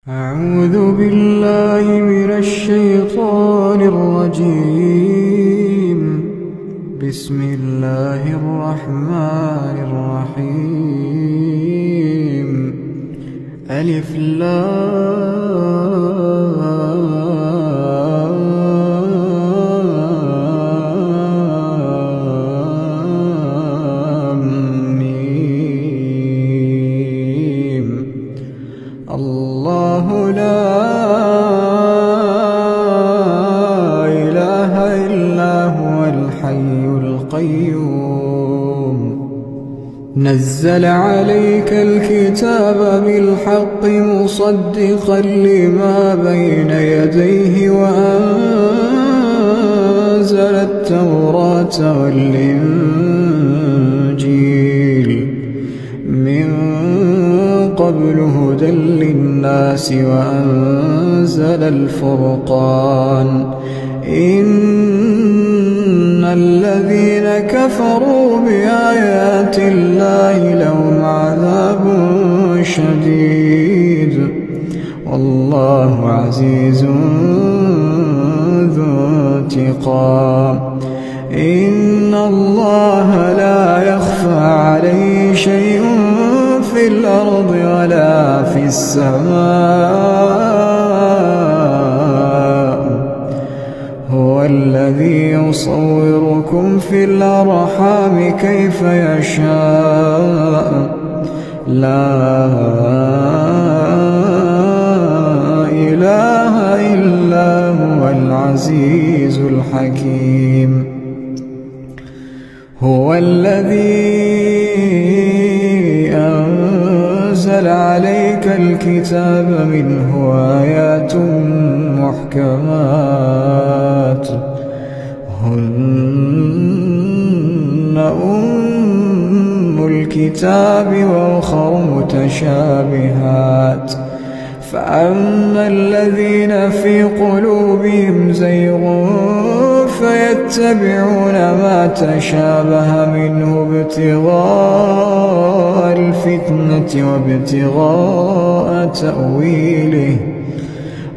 أعوذ بالله من الشيطان الرجيم. بسم الله الرحمن الرحيم. ألف لام ميم. الله لا إله إلا هو الحي القيوم. نزل عليك الكتاب بالحق مصدقا لما بين يديه وأنزل التوراة والإنجيل من قبل هدى للناس وأنزل الفرقان. إن الذين كفروا بآيات الله لهم عذاب شديد والله عزيز ذو انتقام. إن الله لا يخفى عليه شيء في الأرض ولا في السماء. هو الذي يصوركم في الأرحام كيف يشاء. لا إله إلا هو العزيز الحكيم. هو الذي أنزل عليك الكتاب منه آيات محكمات هن أم الكتاب وأخر متشابهات. فأما الذين في قلوبهم زيغ فيتبعون ما تشابه منه ابتغاء الفتنة وابتغاء تأويله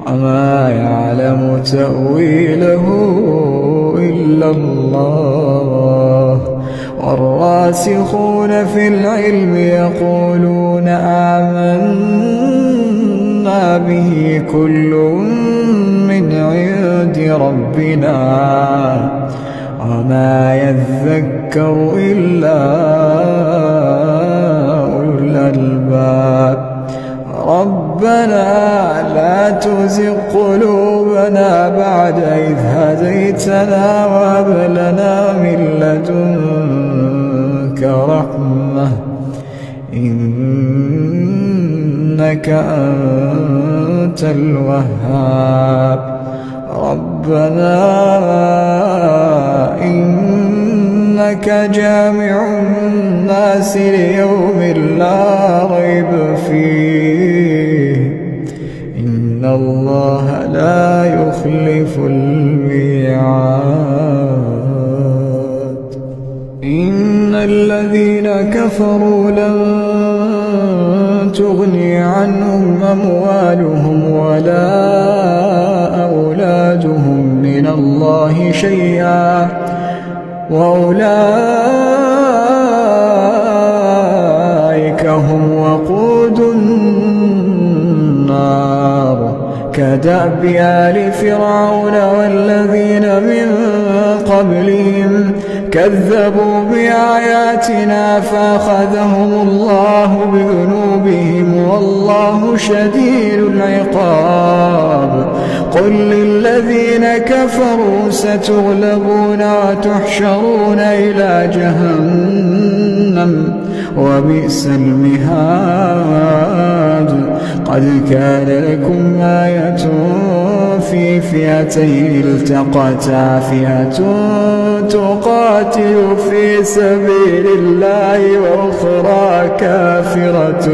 وما يعلم تأويله إلا الله. والراسخون في العلم يقولون آمنا به كل من عند ربنا وما يذكر إلا أولو الألباب. ربنا لا تزغ قلوبنا بعد إذ هديتنا وهب لنا من لدنك رحمة إنك أنت الوهاب. ربنا إنك جامع الناس ليوم لا ريب فيه إن الله لا يخلف الميعاد. إن الذين كفروا لن تغني عنهم أموالهم ولا أولادهم من الله شيئا وأولئك هم وقود النار. كدأب آل فرعون والذين من قبلهم كذبوا بآياتنا فأخذهم الله بذنوبهم والله شديد العقاب. قل للذين كفروا ستغلبون وتحشرون إلى جهنم وبئس المهاد. قد كان لكم آية في فئتين التقتا فئة تقاتل في سبيل الله وأخرى كافرة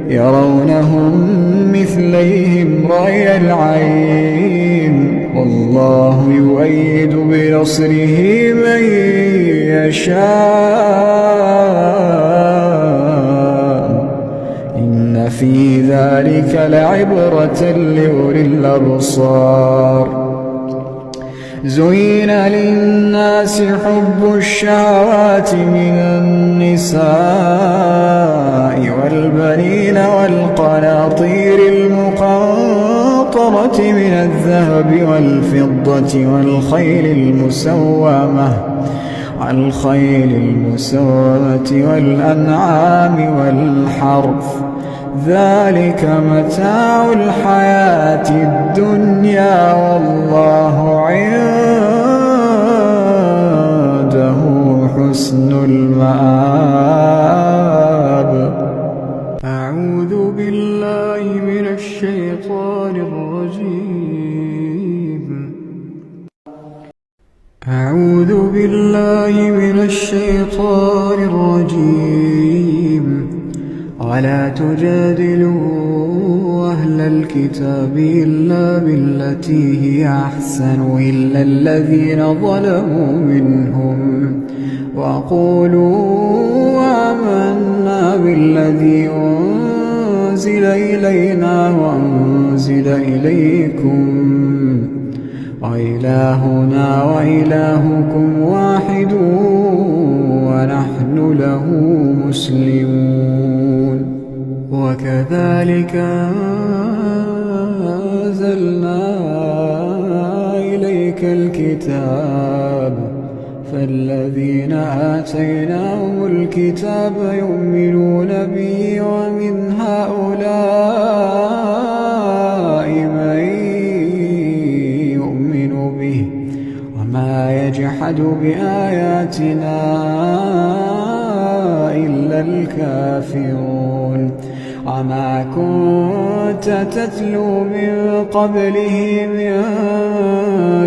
يرونهم مثليهم رأي العين والله يؤيد بنصره من يشاء إن في ذلك لعبرة لأولي الأبصار. زين للناس حب الشهوات من النساء والبنين والقناطير المقنطرة من الذهب والفضة والخيل المسومة والأنعام والحرث، ذلك متاع الحياة الدنيا والله عنده حسن المآب. أعوذ بالله من الشيطان الرجيم. أعوذ بالله من الشيطان الرجيم. ولا تجادلوا أهل الكتاب إلا بالتي هي أحسن إلا الذين ظلموا منهم، وقولوا آمنا بالذي أنزل إلينا وأنزل إليكم وإلهنا وإلهكم واحد ونحن له مسلمون. وكذلك أنزلنا إليك الكتاب، فالذين آتيناهم الكتاب يؤمنون به، ومن هؤلاء من يؤمن به، وما يجحد بآياتنا إلا الكافرون. وما كنت تتلو من قبله من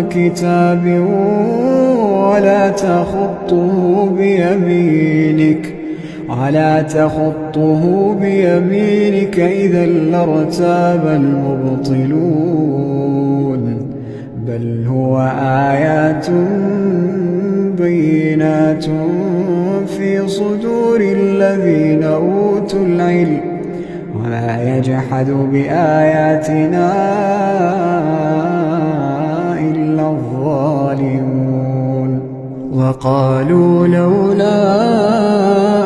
كتاب ولا تخطه بيمينك إذا لارتاب المبطلون. بل هو آيات بينات في صدور الذين أوتوا العلم، وما يجحد بآياتنا إلا الظالمون. وقالوا لولا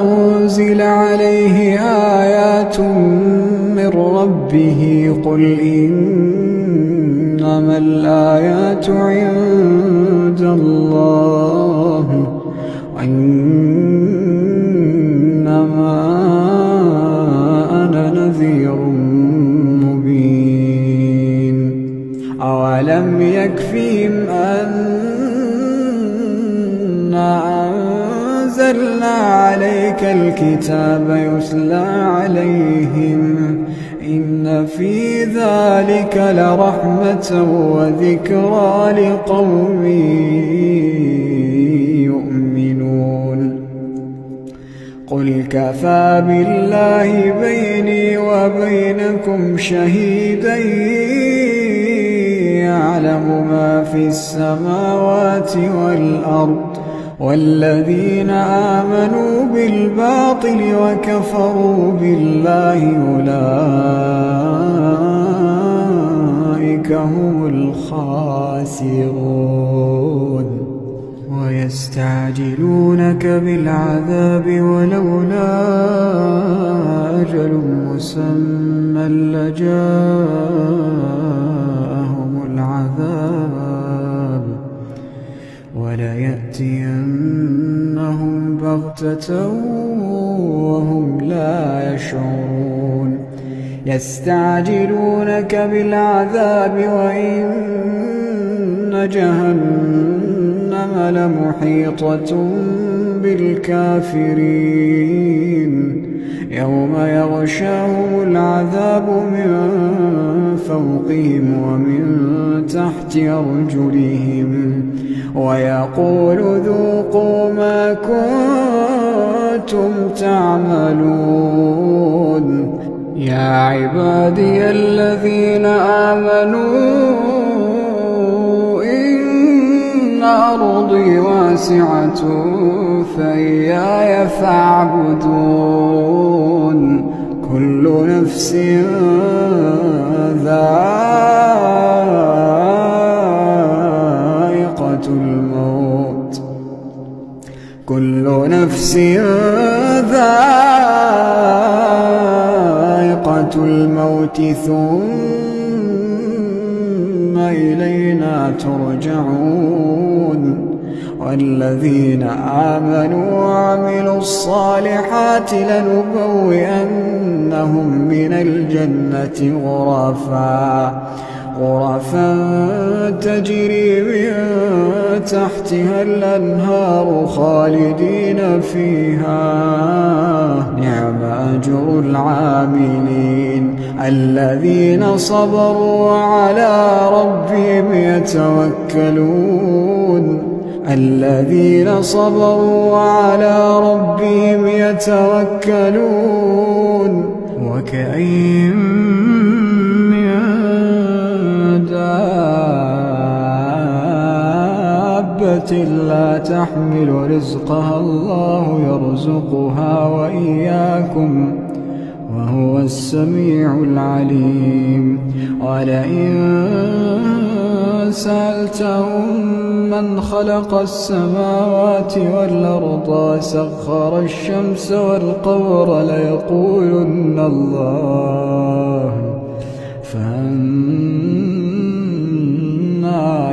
أنزل عليه آيات من ربه، قل إنما الآيات عند الله وإنما أنا نذير مبين. أولم يكفهم أنا أنزلنا عليك الكتاب يتلى عليهم، إن في ذلك لرحمة وذكرى لقوم يؤمنون. قل كفى بالله بيني وبينكم شهيدا يعلم ما في السماوات والأرض، والذين آمنوا بالباطل وكفروا بالله أولئك هم الخاسرون. ويستعجلونك بالعذاب ولولا أجل مسمى لجاءهم العذاب، وليأتينهم بغتة وهم لا يشعرون. يستعجلونك بالعذاب وإن جهنم لمحيطة بالكافرين، يوم يغشاهم العذاب من فوقهم ومن تحت أرجلهم، ويقول ذوقوا ما كنتم تعملون. يا عبادي الذين آمنوا إن أرضي واسعة فإياي فاعبدون. كل نفس ذائقة الموت كل نفس ذائقة الموت ثم إلينا ترجعون والذين آمنوا وعملوا الصالحات لنبوئنهم من الجنة غرفا تجري من تحتها الأنهار خالدين فيها نعم أجر العاملين الذين صبروا وعلى ربهم يتوكلون الذين صبروا وعلى ربهم يتوكلون وكأين من دابة لا تحمل رزقها الله يرزقها وإياكم وهو السميع العليم ولئن سألتهم من خلق السماوات والأرض وسخر الشمس والقمر ليقولن الله فأنى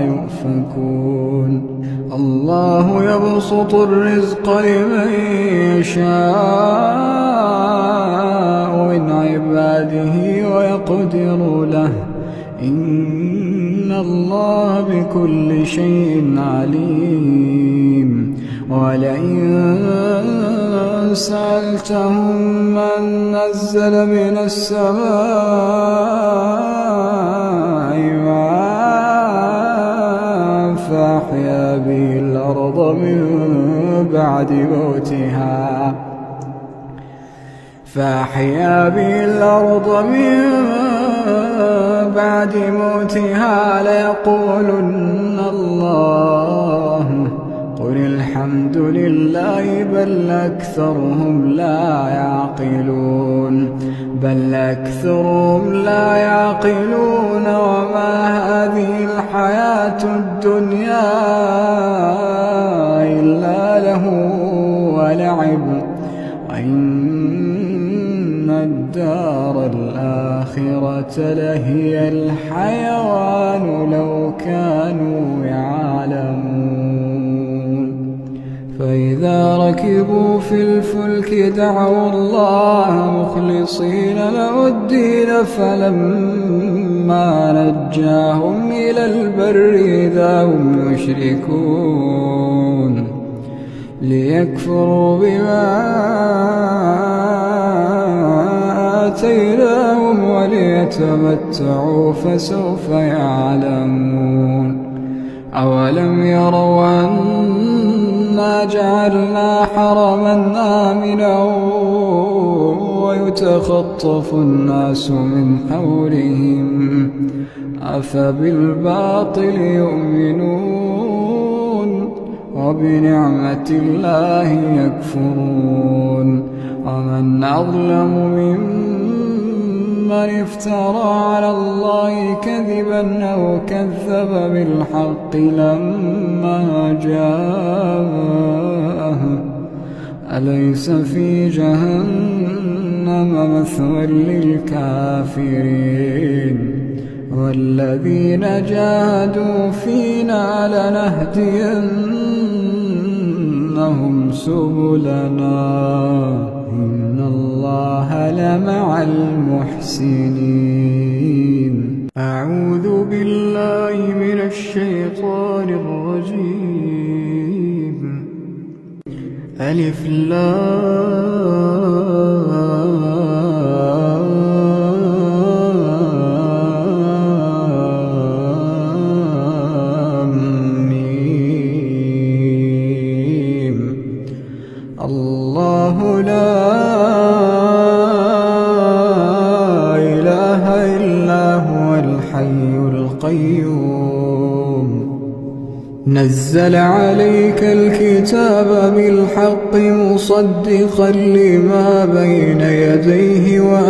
يؤفكون الله يبسط الرزق لمن يشاء من عباده ويقدر له إن الله بكل شيء عليم ولئن سألتهم من نزل من السماء ماء فأحيا به الأرض من بعد موتها ليقولن الله قل الحمد لله بل أكثرهم لا يعقلون وما هذه الحياة الدنيا إلا له ولعب وإن الدار الآخرة لهي الحيوان لو كانوا يعلمون فإذا ركبوا في الفلك دعوا الله مخلصين له الدين فلما نجاهم إلى البر إذا هم يشركون ليكفروا بما آتيناهم وليتمتعوا فسوف يعلمون أولم يروا أنا جعلنا حرما آمنا ويتخطف الناس من حولهم أفبالباطل يؤمنون وبنعمة الله يكفرون ومن أظلم ممن افترى على الله كذبا أو كذب بالحق لما جاءه أليس في جهنم مثوى للكافرين والذين جاهدوا فينا لنهدينهم سبلنا إن الله لمع المحسنين أعوذ بالله من الشيطان الرجيم ألف لام ميم الله لا إله إلا هو الحي القيوم نزل عليك الكتاب بالحق مصدقا لما بين يديه وأنزل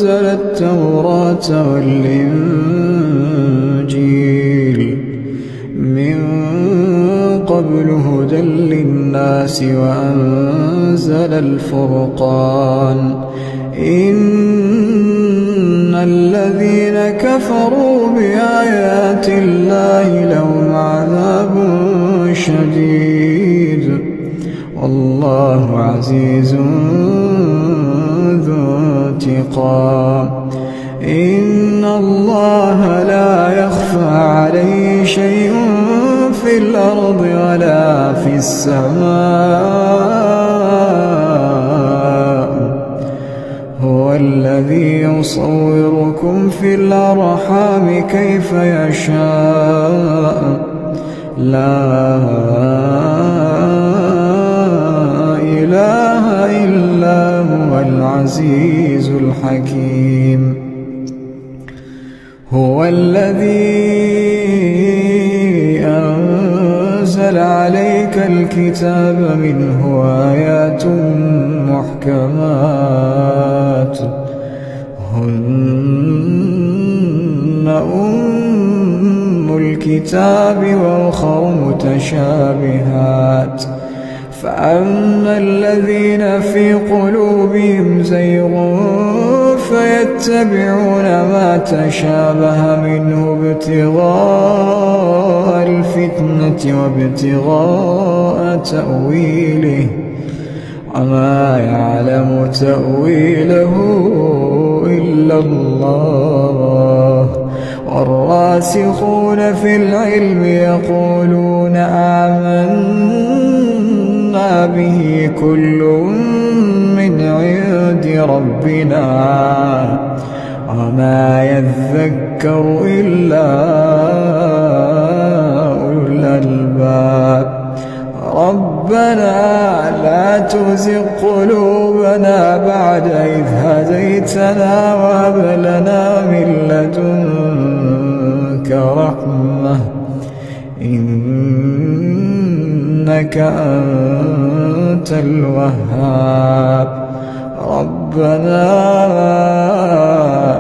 التوراة والإنجيل من قبل هدى للناس وأنزل الفرقان إن الذين كفروا بآيات الله لهم عذاب شديد والله عزيز ذو انتقام إن الله لا يخفى عليه شيء في الأرض ولا في السماء هو الذي يصوركم في الأرحام كيف يشاء لا إله إلا هو العزيز الحكيم هو الذي أنزل عليك الكتاب منه آيات محكمات هن أم الكتاب وأخر متشابهات فأما الذين في قلوبهم زيغ فيتبعون ما تشابه منه ابتغاء الفتنة وابتغاء تأويله وما يعلم تأويله إلا الله والراسخون في العلم يقولون آمنا به كل من عند ربنا وما يذكر إلا أولو الألباب ربنا لا تزغ قلوبنا بعد إذ هديتنا وهب لنا من لدنك رحمة إنك أنت الوهاب ربنا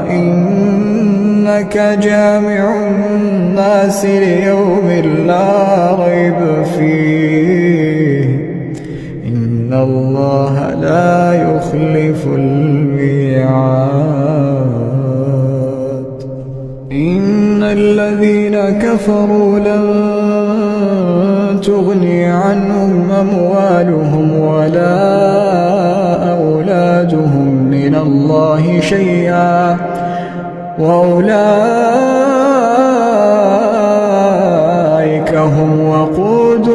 إنك جامع الناس ليوم لا ريب فيه إن الله لا يخلف الميعاد إن الذين كفروا لن تغني عنهم أموالهم ولا أولادهم من الله شيئا وأولئك هم وقود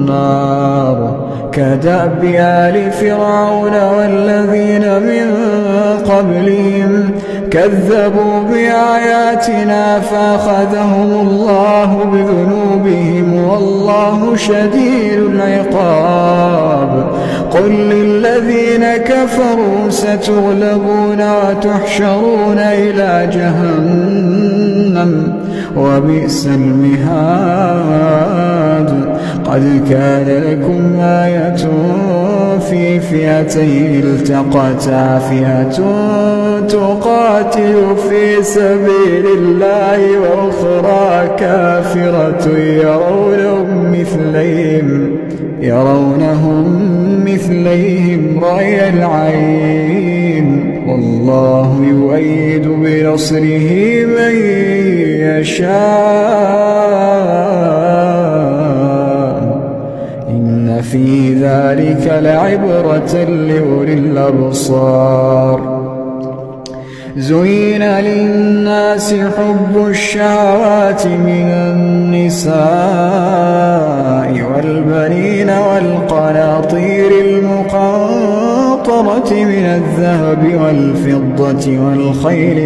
النار كدأب آل فرعون والذين من قبلهم كذبوا بآياتنا فأخذهم الله بذنوبهم والله شديد العقاب قل للذين كفروا ستغلبون وتحشرون إلى جهنم وبئس المهاد قد كان لكم آية في فئتين التقتا فئة تقاتل في سبيل الله وأخرى كافرة يرونهم مثليهم رأي العين والله يؤيد بنصره من يشاء إن في ذلك لعبرة لأولي الأبصار زين للناس حب الشهوات من النساء والبنين والقناطير المقنطرة من الذهب والفضة والخيل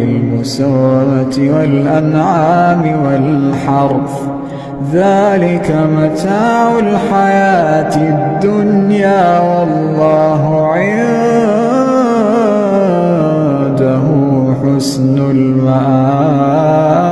المسومة والأنعام والحرث ذلك متاع الحياة الدنيا والله عنده حسن المآب.